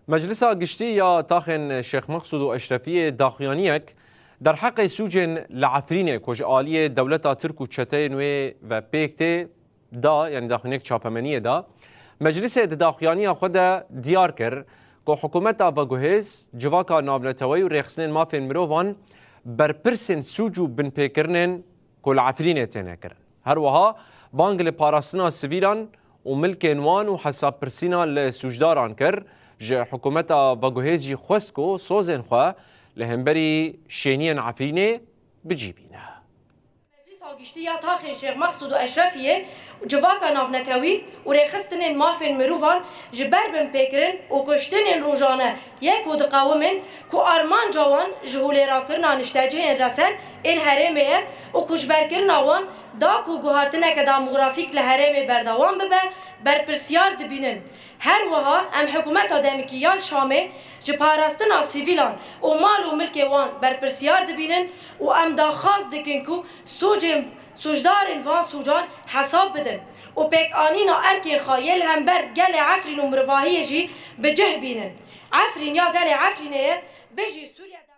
مجلسا گشتی یا تاخن شیخ مقصود و اشرفی داخیانیک در حق سوجن لعفرینه کج آلی دولتا ترک و چته نوی و پیکته دا یعنی داخیانیک چاپمنیه دا مجلس داخیانی خود دیار کر که حکومت و گوهز جواکا نابنتوی و ریخسنین مافین مروفان برپرسن سوجو بن پیکرنن که لعفرینه تینه کرن هر وها بانگل پاراستنا سویران و ملک انوان و حساب پرسینا لسوجداران کر جه حکومت وگوهیزی خواست کو سوزن خواه لهمبری شینین عفرینه بجیبینه. مجلس آگشتی یا تاخین شیخ مقصود و اشرفیه جواکا نافنتوی و ریخستنین مافین مروفان جبر بن پیکرن و کشتنین روزانه یک و دقاومن که آرمان جوان جهولی را کرنا نشتاجه رسن این حرمه و کشبرکرن آوان دا کو گوهارتنه که داموگرافیک لحرمه بردوان ببه برپرسیار دبینن. هر وها ام حکومت دمکیال شامه جپاراستنا سیویلان و مال و ملک وان برپرسیار دبینن و ام دا خاص دکن کو سوجدارن وان سوجان حساب بدن و پیک آنینا ارکین خایل هم بر گل عفرین و مرواهی جی بجه بینن عفرین یا گل عفرینه بجی سوریا